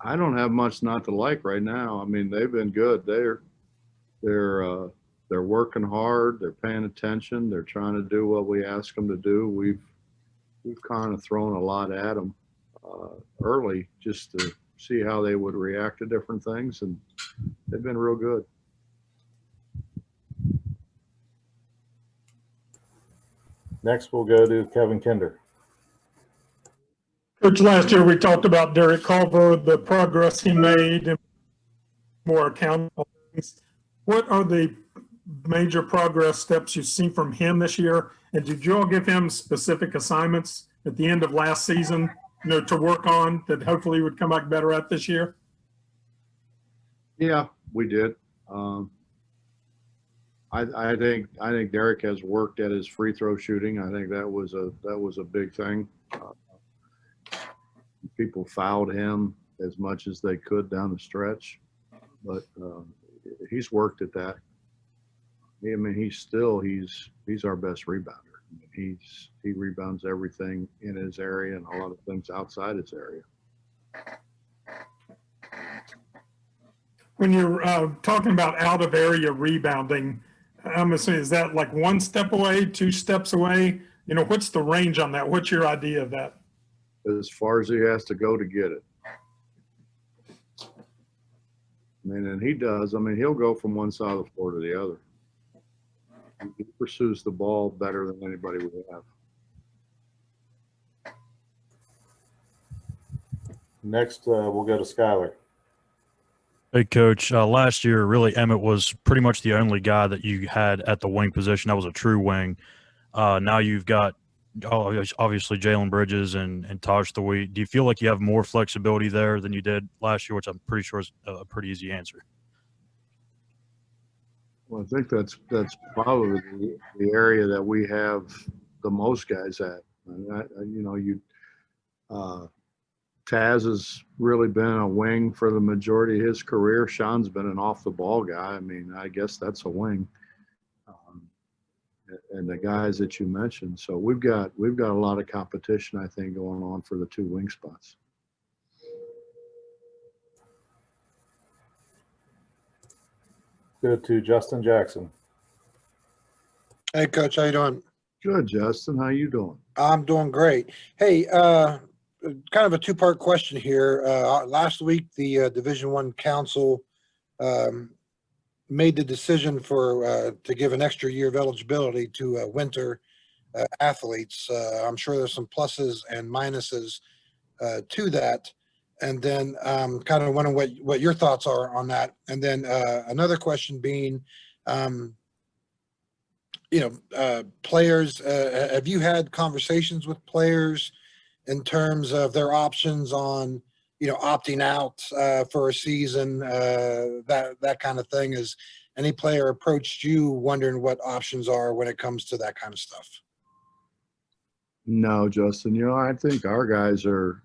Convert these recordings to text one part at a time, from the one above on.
I don't have much not to like right now. I mean, they've been good. They're working hard. They're paying attention. They're trying to do what we ask them to do. We've kind of thrown a lot at them early just to see how they would react to different things, and they've been real good. Next, we'll go to Kevin Kinder. Coach, last year we talked about Derrick Calvert, the progress he made, and more accountable things. What are the major progress steps you've seen from him this year? And did you all give him specific assignments at the end of last season, to work on that hopefully would come back better at this year? Yeah, we did. I think Derrick has worked at his free throw shooting. I think that was a big thing. People fouled him as much as they could down the stretch, but he's worked at that. I mean, he's our best rebounder. I mean, he rebounds everything in his area and a lot of things outside his area. When you're talking about out of area rebounding, I'm assuming, is that like 1 step away, 2 steps away? What's the range on that? What's your idea of that? As far as he has to go to get it. I mean, and he does. I mean, he'll go from one side of the floor to the other. He pursues the ball better than anybody we have. Next, we'll go to Skyler. Hey, Coach. Last year, really, Emmett was pretty much the only guy that you had at the wing position. That was a true wing. Now you've got obviously Jalen Bridges and Taj Thawit. Do you feel like you have more flexibility there than you did last year, which I'm pretty sure is a pretty easy answer? Well, I think that's probably the area that we have the most guys at. Taz has really been a wing for the majority of his career. Sean's been an off-the-ball guy. I mean, I guess that's a wing. And the guys that you mentioned. So we've got a lot of competition, I think, going on for the 2 wing spots. Go to Justin Jackson. Hey, Coach, how you doing? Good, Justin. How you doing? I'm doing great. Hey, kind of a 2-part question here. Last week, the Division I Council made the decision to give an extra year of eligibility to winter athletes. I'm sure there's some pluses and minuses to that. And then kind of wondering what your thoughts are on that. And then another question being, players, have you had conversations with players in terms of their options on, opting out for a season, that kind of thing? Has any player approached you wondering what options are when it comes to that kind of stuff? No, Justin. I think our guys are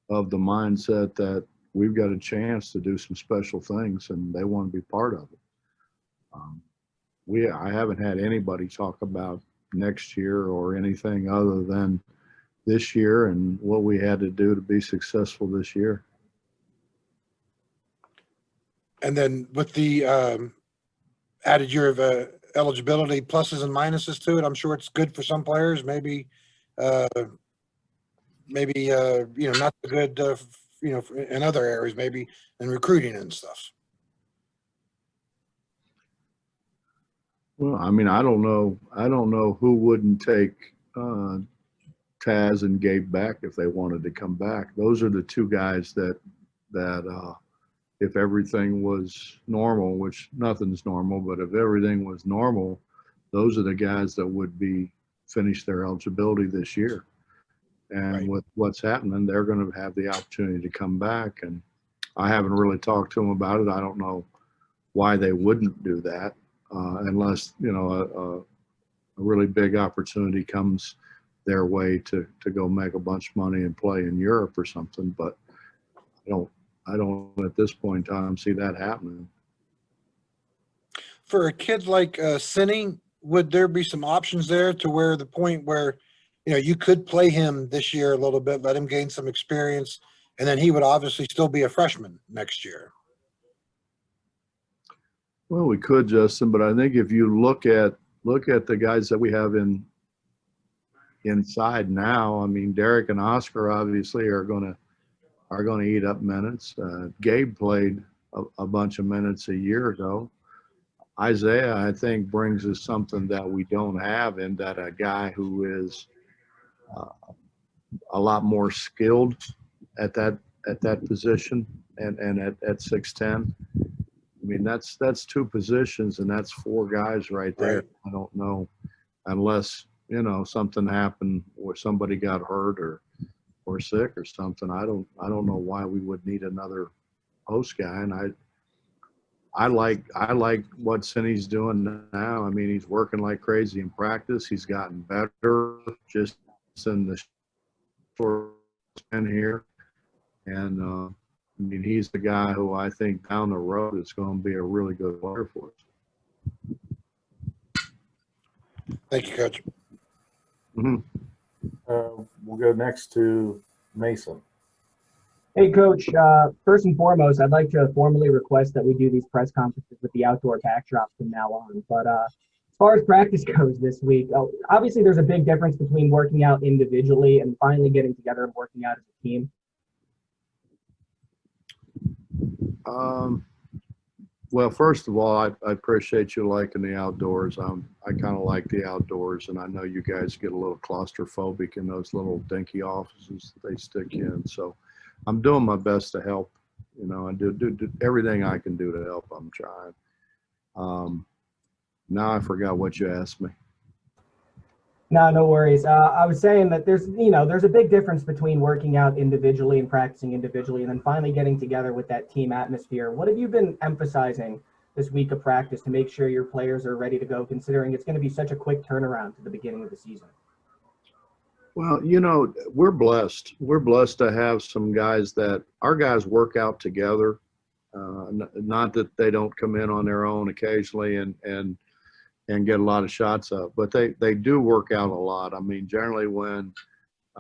of the mindset that we've got a chance to do some special things, and they want to be part of it. I haven't had anybody talk about next year or anything other than this year and what we had to do to be successful this year. And then with the added year of eligibility, pluses and minuses to it, I'm sure it's good for some players. Maybe not so good, in other areas, maybe in recruiting and stuff. Well, I mean, I don't know who wouldn't take Taz and Gabe back if they wanted to come back. Those are the 2 guys that if everything was normal, which nothing's normal, but if everything was normal, those are the guys that would finish their eligibility this year. And Right. With what's happening, they're going to have the opportunity to come back. And I haven't really talked to them about it. I don't know why they wouldn't do that unless, a really big opportunity comes their way to go make a bunch of money and play in Europe or something. But I don't at this point in time see that happening. For a kid like Sinny, would there be some options there to where the point where, you could play him this year a little bit, let him gain some experience, And then he would obviously still be a freshman next year. Well, we could, Justin, but I think if you look at the guys that we have inside now, I mean, Derrick and Oscar obviously are going to eat up minutes. Gabe played a bunch of minutes a year ago. Isaiah, I think, brings us something that we don't have, in that a guy who is a lot more skilled at that position and at 6'10". I mean, that's two positions, and that's four guys right there. Right. I don't know, unless, you know, something happened where somebody got hurt or sick or something. I don't know why we would need another post guy. And I like what Cindy's doing now. I mean, he's working like crazy in practice. He's gotten better just in the short span here. And I mean, he's the guy who I think down the road is going to be a really good player for us. Thank you, Coach. We'll go next to Mason. Hey, Coach. First and foremost, I'd like to formally request that we do these press conferences with the outdoor backdrops from now on. But as far as practice goes this week, obviously there's a big difference between working out individually and finally getting together and working out as a team. Well, first of all, I appreciate you liking the outdoors. I kind of like the outdoors, and I know you guys get a little claustrophobic in those little dinky offices that they stick you in. So I'm doing my best to help. You know, I do everything I can do to help. I'm trying. Now I forgot what you asked me. No worries. I was saying that there's a big difference between working out individually and practicing individually, and then finally getting together with that team atmosphere. What have you been emphasizing this week of practice to make sure your players are ready to go, considering it's going to be such a quick turnaround to the beginning of the season? Well, you know, we're blessed. We're blessed to have some guys that our guys work out together. Not that they don't come in on their own occasionally and get a lot of shots up, but they do work out a lot. I mean, generally when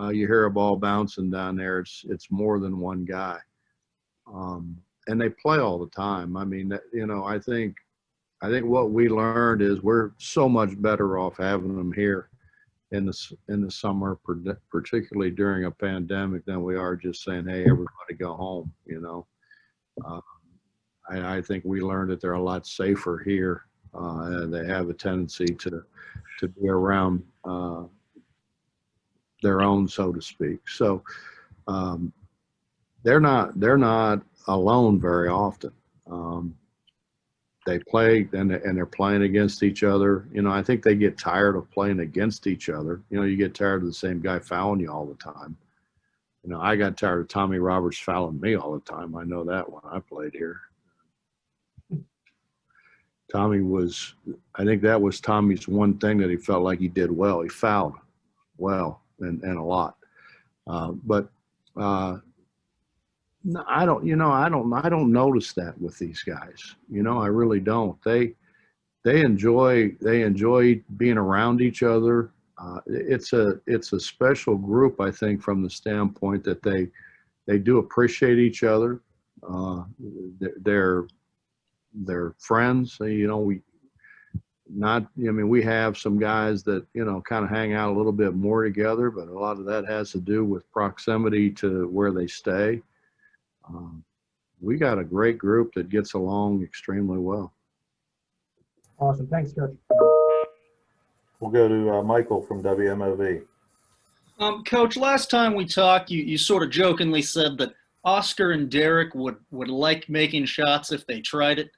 you hear a ball bouncing down there, it's more than one guy, and they play all the time. I mean, you know, I think what we learned is we're so much better off having them here in the summer, particularly during a pandemic, than we are just saying, hey, everybody go home. You know, I think we learned that they're a lot safer here. They have a tendency to be around their own, so to speak. So they're not alone very often. They play and they're playing against each other. You know, I think they get tired of playing against each other. You know, you get tired of the same guy fouling you all the time. You know, I got tired of Tommy Roberts fouling me all the time. I know that when I played here. I think that was Tommy's one thing that he felt like he did well. He fouled well and a lot. But I don't notice that with these guys. You know, I really don't. They enjoy being around each other. It's a special group, I think, from the standpoint that they do appreciate each other. They're friends. You know, we have some guys that, you know, kind of hang out a little bit more together, but a lot of that has to do with proximity to where they stay. We got a great group that gets along extremely well. Awesome. Thanks, Coach. We'll go to Michael from WMOV. Coach, last time we talked, you sort of jokingly said that Oscar and Derrick would like making shots if they tried it.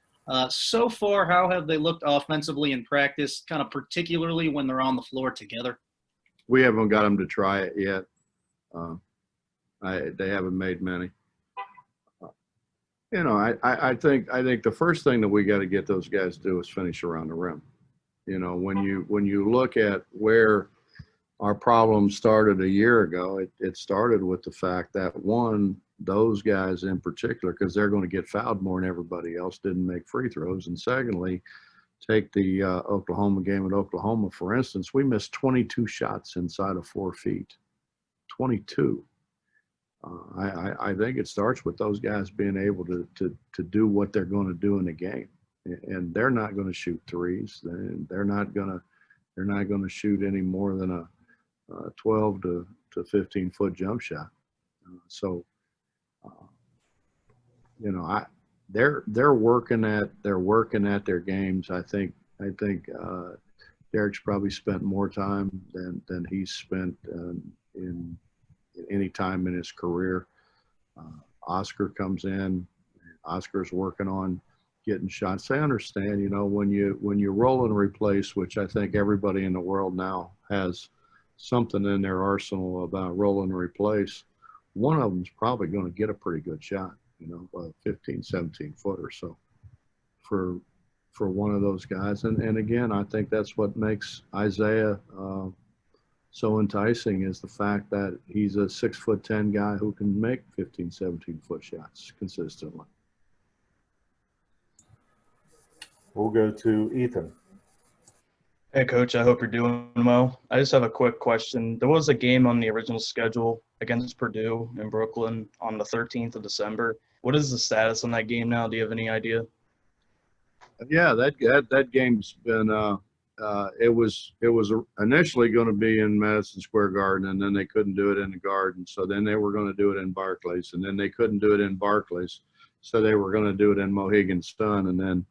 So far, how have they looked offensively in practice, kind of particularly when they're on the floor together? We haven't got them to try it yet. They haven't made many. You know, I think the first thing that we got to get those guys to do is finish around the rim. You know, when you look at where our problem started a year ago, it started with the fact that, one, those guys in particular, because they're going to get fouled more than everybody else, didn't make free throws. And secondly, take the Oklahoma game at Oklahoma, for instance, we missed 22 shots inside of 4 feet. 22. I think it starts with those guys being able to do what they're going to do in the game, and they're not going to shoot threes. They're not going to shoot any more than a 12 to 15-foot jump shot. So, you know, they're working at their games. I think Derrick's probably spent more time than he's spent in any time in his career. Oscar comes in. Oscar's working on getting shots. I understand, you know, when you roll and replace, which I think everybody in the world now has something in their arsenal about roll and replace, one of them's probably going to get a pretty good shot, you know, 15, 17 foot or so for one of those guys. And again, I think that's what makes Isaiah so enticing, is the fact that he's a 6'10" guy who can make 15, 17 foot shots consistently. We'll go to Ethan. Hey, Coach, I hope you're doing well. I just have a quick question. There was a game on the original schedule against Purdue in Brooklyn on the 13th of December. What is the status on that game now? Do you have any idea? Yeah, that game's been it was initially going to be in Madison Square Garden, and then they couldn't do it in the Garden, so then they were going to do it in Barclays, and then they couldn't do it in Barclays, so they were going to do it in Mohegan Sun, and then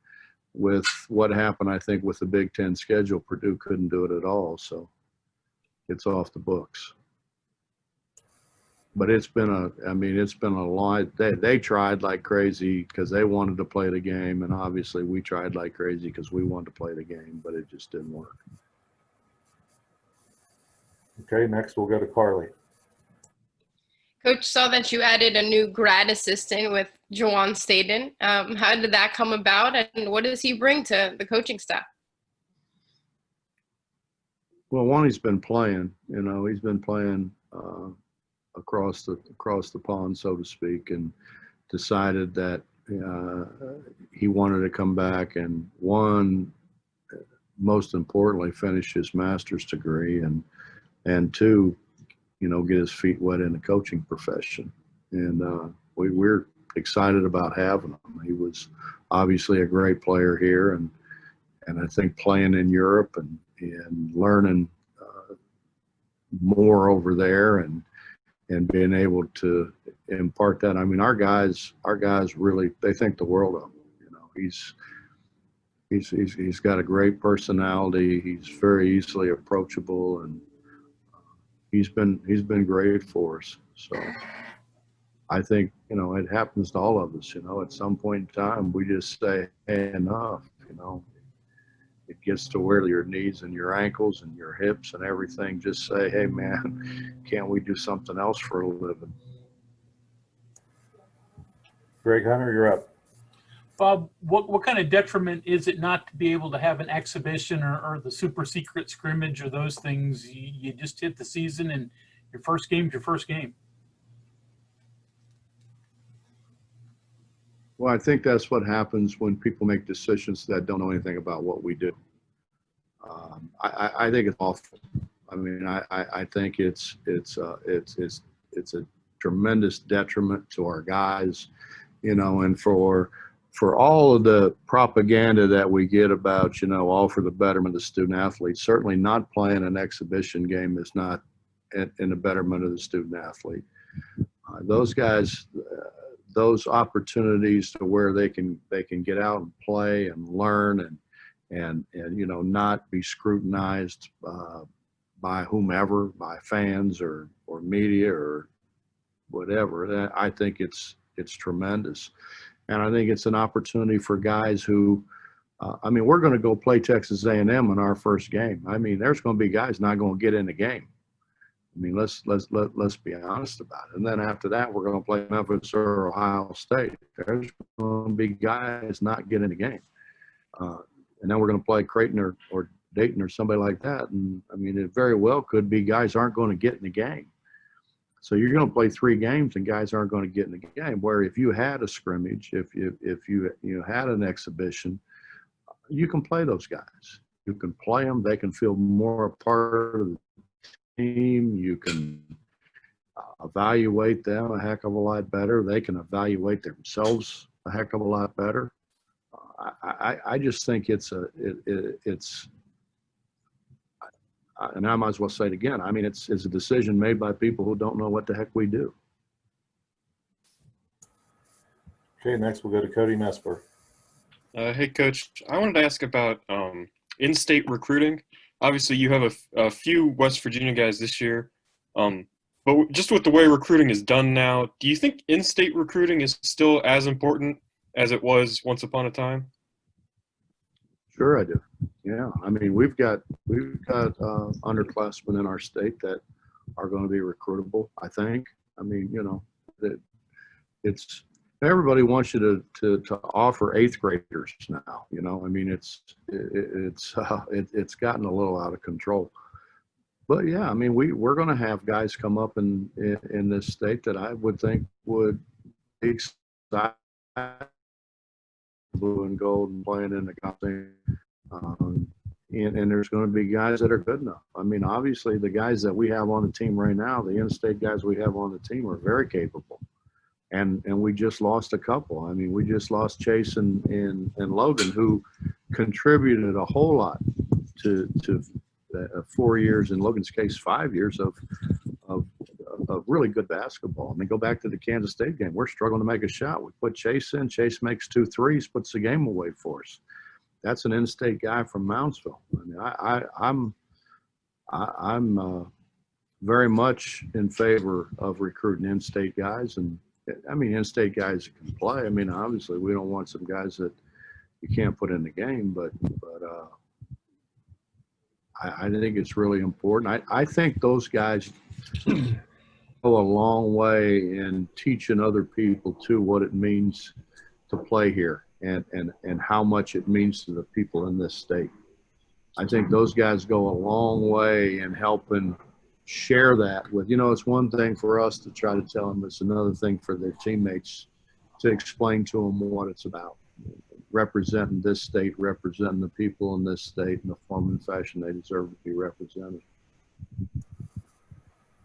with what happened, I think, with the Big Ten schedule, Purdue couldn't do it at all, so it's off the books. But it's been a lot. They tried like crazy because they wanted to play the game, and obviously we tried like crazy because we wanted to play the game, but it just didn't work. Okay, next we'll go to Carly. Coach, saw that you added a new grad assistant with Juwan Staten. How did that come about, and what does he bring to the coaching staff? Well, one, he's been playing. You know, he's been playing across the pond, so to speak, and decided that he wanted to come back and, one, most importantly, finish his master's degree, and two, you know, get his feet wet in the coaching profession. And we're excited about having him. He was obviously a great player here, and I think playing in Europe and learning more over there and being able to impart that. I mean, our guys really, they think the world of him. You know, he's got a great personality. He's very easily approachable, and he's been great for us. So I think, you know, it happens to all of us. You know, at some point in time, we just say, hey, enough. You know, it gets to where your knees and your ankles and your hips and everything just say, hey, man, can't we do something else for a living? Greg Hunter, you're up. Bob, what kind of detriment is it not to be able to have an exhibition or the super secret scrimmage or those things? You just hit the season, and your first game's your first game. Well, I think that's what happens when people make decisions that don't know anything about what we do. I think it's awful. I mean, I think it's a tremendous detriment to our guys, you know, and for all of the propaganda that we get about, you know, all for the betterment of the student athlete. Certainly not playing an exhibition game is not in the betterment of the student athlete. Those guys, those opportunities to where they can get out and play and learn and you know, not be scrutinized by whomever, by fans or media or whatever. I think it's tremendous. And I think it's an opportunity for guys who, I mean, we're going to go play Texas A&M in our first game. I mean, there's going to be guys not going to get in the game. I mean, let's be honest about it. And then after that, we're going to play Memphis or Ohio State. There's going to be guys not getting in the game. And then we're going to play Creighton or Dayton or somebody like that. And I mean, it very well could be guys aren't going to get in the game. So you're going to play 3 games and guys aren't going to get in the game. Where if you had a scrimmage, if you had an exhibition, you can play those guys. You can play them. They can feel more a part of the team. You can evaluate them a heck of a lot better. They can evaluate themselves a heck of a lot better. I just think it's and I might as well say it again. I mean, it's a decision made by people who don't know what the heck we do. Okay, next we'll go to Cody Nesper. Hey, Coach. I wanted to ask about in-state recruiting. Obviously, you have a few West Virginia guys this year, but just with the way recruiting is done now, do you think in-state recruiting is still as important as it was once upon a time? Sure, I do. Yeah, I mean, we've got underclassmen in our state that are going to be recruitable, I think. I mean, you know, it's everybody wants you to offer eighth graders now. You know, I mean, it's gotten a little out of control. But yeah, I mean, we're going to have guys come up in this state that I would think would be excited, blue and gold and playing in the company. And there's going to be guys that are good enough. I mean, obviously, the guys that we have on the team right now, the in-state guys we have on the team, are very capable. And we just lost a couple. I mean, we just lost Chase and Logan, who contributed a whole lot to 4 years, in Logan's case, 5 years of really good basketball. I mean, go back to the Kansas State game. We're struggling to make a shot. We put Chase in. Chase makes 2 threes, puts the game away for us. That's an in-state guy from Moundsville. I mean, I'm very much in favor of recruiting in-state guys, and I mean in-state guys that can play. I mean, obviously, we don't want some guys that you can't put in the game, but I think it's really important. I think those guys go a long way in teaching other people too what it means to play here. And how much it means to the people in this state. I think those guys go a long way in helping share that with, you know, it's one thing for us to try to tell them, it's another thing for their teammates to explain to them what it's about. Representing this state, representing the people in this state in the form and fashion they deserve to be represented.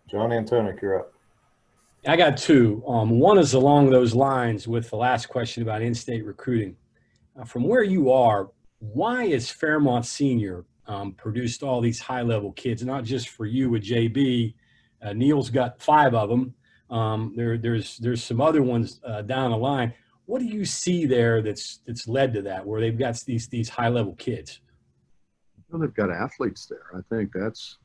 John Antoniuk, you're up. I got two. One is along those lines with the last question about in-state recruiting. From where you are, why is Fairmont Senior produced all these high-level kids, not just for you with JB? Neil's got 5 of them. There's some other ones down the line. What do you see there that's led to that, where they've got these high-level kids? Well, they've got athletes there. I think that's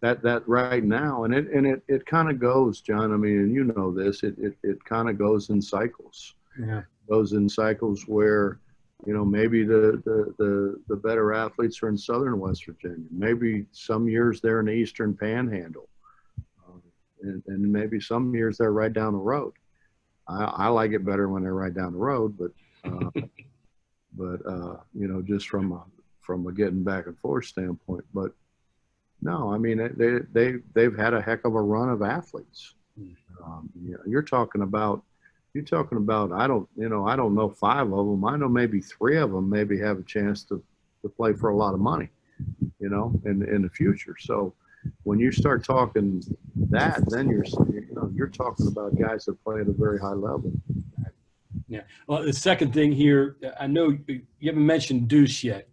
that right now, and it kind of goes, John. I mean, and you know this. It kind of goes in cycles. Yeah. It goes in cycles where, you know, maybe the better athletes are in southern West Virginia. Maybe some years they're in the Eastern Panhandle, and maybe some years they're right down the road. I like it better when they're right down the road, but you know, just from a getting back and forth standpoint, but. No, I mean they've had a heck of a run of athletes. You know, you're talking about I don't know 5 of them. I know maybe 3 of them maybe have a chance to play for a lot of money, you know, in the future. So when you start talking that, then you're talking about guys that play at a very high level. Yeah. Well, the second thing here, I know you haven't mentioned Deuce yet.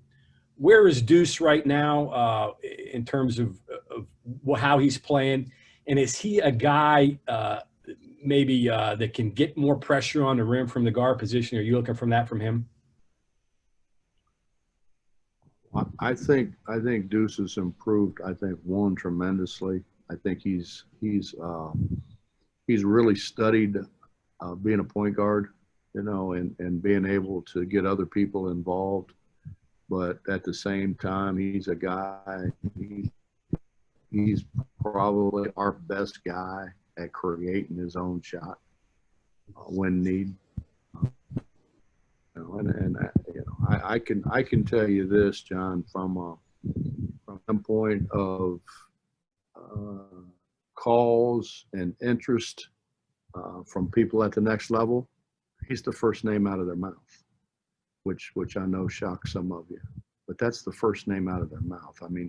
Where is Deuce right now in terms of how he's playing? And is he a guy maybe that can get more pressure on the rim from the guard position? Are you looking from him? I think Deuce has improved. I think one tremendously. I think he's really studied being a point guard, you know, and being able to get other people involved. But at the same time, he's a guy, he's probably our best guy at creating his own shot when need. You know, and you know, I can tell you this, John, from some point of calls and interest from people at the next level, he's the first name out of their mouth. Which I know shocks some of you, but that's the first name out of their mouth. I mean,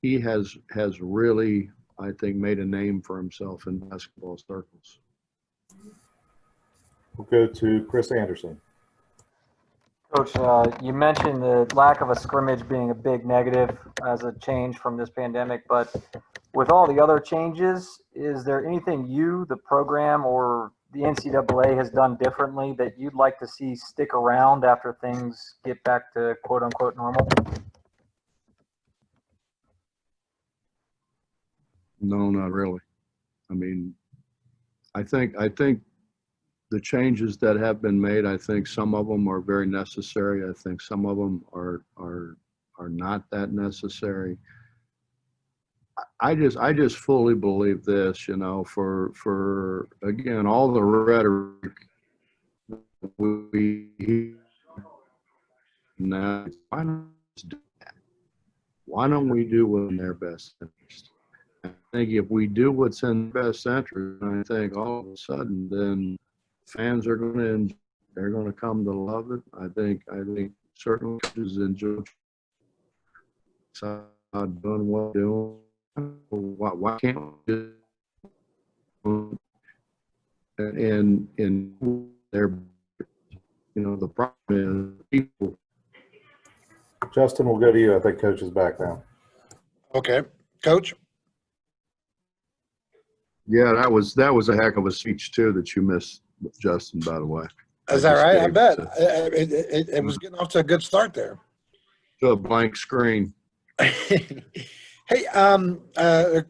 he has really I think, made a name for himself in basketball circles. We'll go to Chris Anderson. Coach, you mentioned the lack of a scrimmage being a big negative as a change from this pandemic, but with all the other changes, is there anything you, the program, or the NCAA has done differently that you'd like to see stick around after things get back to quote unquote normal? No, not really. I mean, I think the changes that have been made, I think some of them are very necessary. I think some of them are not that necessary. I just fully believe this, you know, for again, all the rhetoric we hear now, why not do that? Why don't we do what's in their best interest? I think if we do what's in their best interest, I think all of a sudden then fans are going to enjoy, they're going to come to love it. I think certain coaches enjoy doing what they're doing. Why can't we just, in their, you know, the problem is people. Justin, we'll go to you. I think Coach is back now. Okay, Coach. Yeah, that was a heck of a speech too that you missed, Justin. By the way, Is that right? I bet it was getting off to a good start there. To a blank screen. Hey, another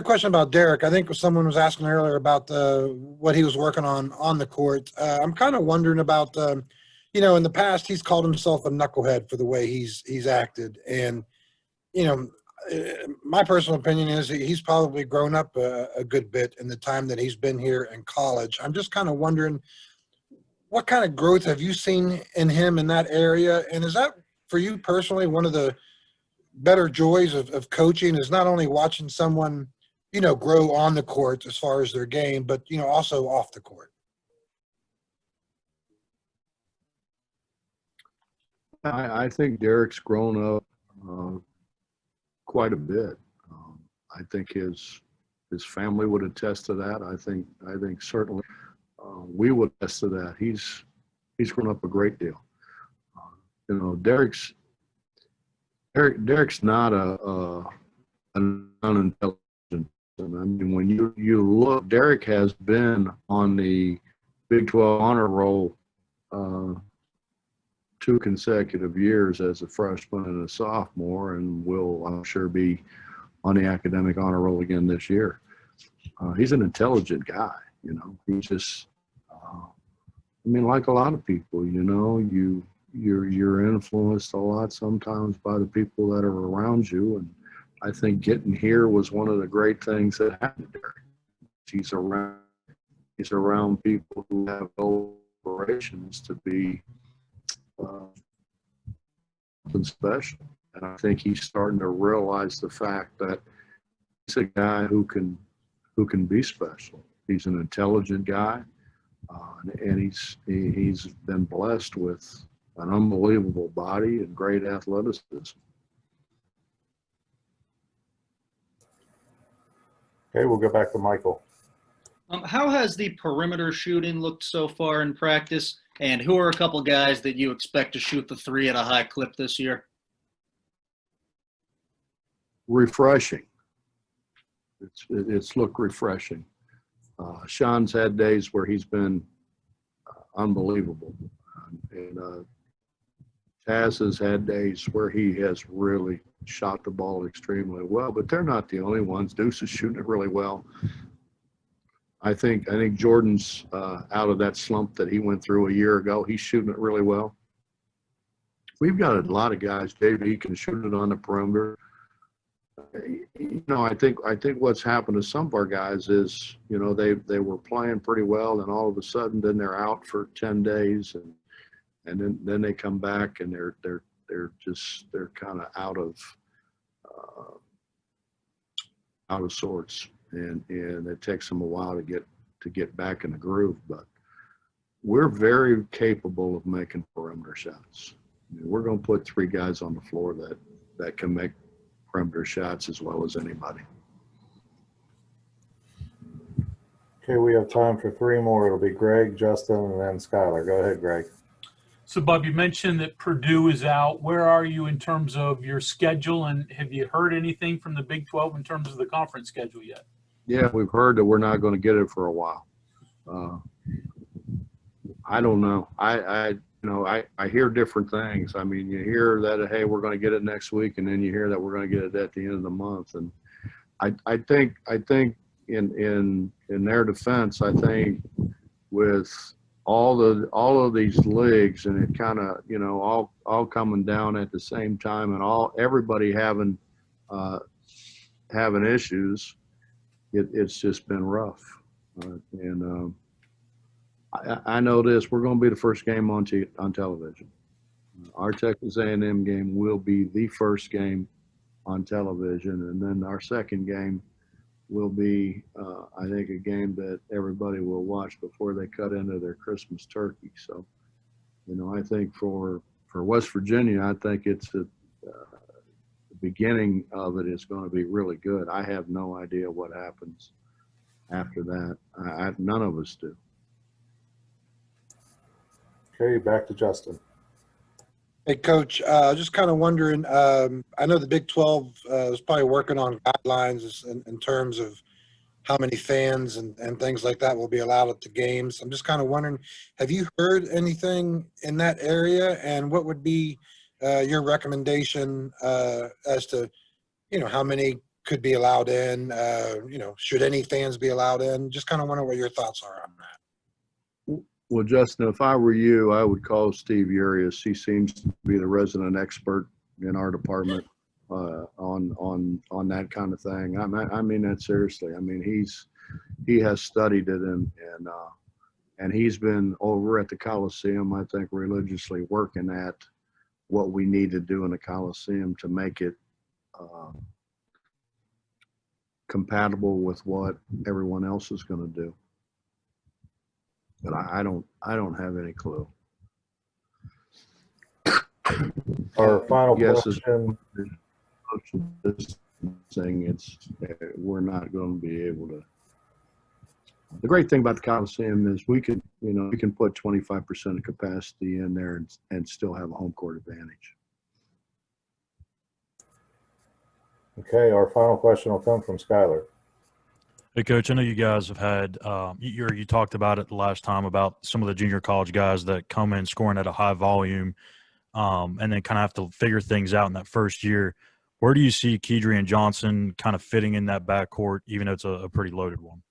question about Derrick. I think someone was asking earlier about what he was working on the court. I'm kind of wondering about, you know, in the past he's called himself a knucklehead for the way he's acted, and you know, my personal opinion is he's probably grown up a good bit in the time that he's been here in college. I'm just kind of wondering, what kind of growth have you seen in him in that area, and is that for you personally one of the better joys of coaching, is not only watching someone, you know, grow on the court as far as their game, but, you know, also off the court? I think Derrick's grown up quite a bit. I think his family would attest to that. I think certainly we would attest to that. He's grown up a great deal. You know, Derrick's not an unintelligent person. I mean, when you look, Derrick has been on the Big 12 honor roll 2 consecutive years as a freshman and a sophomore, and will, I'm sure, be on the academic honor roll again this year. He's an intelligent guy, you know. He's just, I mean, like a lot of people, you know, you're influenced a lot sometimes by the people that are around you, and I think getting here was one of the great things that happened to Derrick. He's around people who have aspirations to be something special, and I think he's starting to realize the fact that he's a guy who can be special. He's an intelligent guy, and he's been blessed with an unbelievable body and great athleticism. Okay, we'll go back to Michael. How has the perimeter shooting looked so far in practice, and who are a couple guys that you expect to shoot the three at a high clip this year? Refreshing. It's looked refreshing. Sean's had days where he's been unbelievable, and Taz has had days where he has really shot the ball extremely well, but they're not the only ones. Deuce is shooting it really well. I think Jordan's out of that slump that he went through a year ago. He's shooting it really well. We've got a lot of guys. JV can shoot it on the perimeter. You know, I think what's happened to some of our guys is, you know, they were playing pretty well, and all of a sudden then they're out for 10 days, and then they come back and they're kind of out of sorts, and it takes them a while to get back in the groove. But we're very capable of making perimeter shots. I mean, we're going to put 3 guys on the floor that can make perimeter shots as well as anybody. Okay, we have time for three more. It'll be Greg, Justin, and then Skylar. Go ahead, Greg. So, Bob, you mentioned that Purdue is out. Where are you in terms of your schedule, and have you heard anything from the Big 12 in terms of the conference schedule yet? Yeah, we've heard that we're not going to get it for a while. I don't know. I hear different things. I mean, you hear that, hey, we're going to get it next week, and then you hear that we're going to get it at the end of the month. And I think in their defense, I think with all of these leagues, and it kind of, all coming down at the same time, and everybody having issues, it's just been rough. I know this, we're going to be the first game on television. Our Texas A&M game will be the first game on television, and then our second game will be, I think, a game that everybody will watch before they cut into their Christmas turkey. So, I think for West Virginia, I think it's the beginning of it is going to be really good. I have no idea what happens after that. None of us do. Okay, back to Justin. Hey, Coach, just kind of wondering, I know the Big 12 is probably working on guidelines in terms of how many fans and things like that will be allowed at the games. I'm just kind of wondering, have you heard anything in that area, and what would be your recommendation as to, how many could be allowed in, should any fans be allowed in? Just kind of wonder what your thoughts are on that. Well, Justin, if I were you, I would call Steve Urias. He seems to be the resident expert in our department on that kind of thing. I mean that seriously. I mean, he has studied it and he's been over at the Coliseum, I think, religiously working at what we need to do in the Coliseum to make it compatible with what everyone else is going to do. But I don't have any clue. Our final Yes, question. Saying we're not going to be able to. The great thing about the Coliseum is we can put 25% of capacity in there and still have a home court advantage. Okay, our final question will come from Skylar. Hey, Coach, I know you guys have had you talked about it the last time about some of the junior college guys that come in scoring at a high volume and then kind of have to figure things out in that first year. Where do you see Kedrian Johnson kind of fitting in that backcourt, even though it's a pretty loaded one?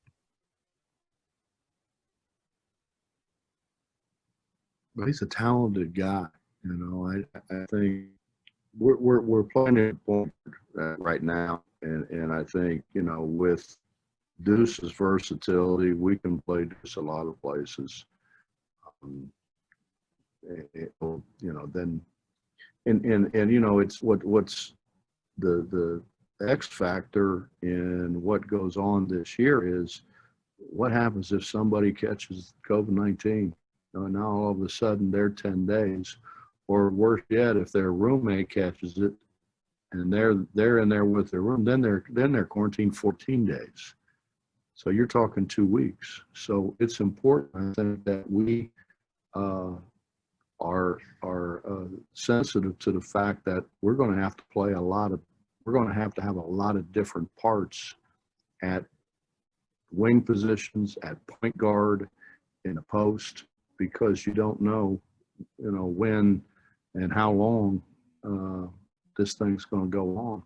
But he's a talented guy. I think we're playing it right now, and I think with Deuce's versatility, we can play Deuce a lot of places. Then, it's what's the X factor in what goes on this year is what happens if somebody catches COVID-19. Now all of a sudden they're 10 days, or worse yet, if their roommate catches it and they're in there with their room, then they're quarantined 14 days. So you're talking 2 weeks. So it's important, I think, that we are sensitive to the fact that we're going to have to play we're going to have a lot of different parts at wing positions, at point guard, in a post, because you don't know, when and how long this thing's going to go on.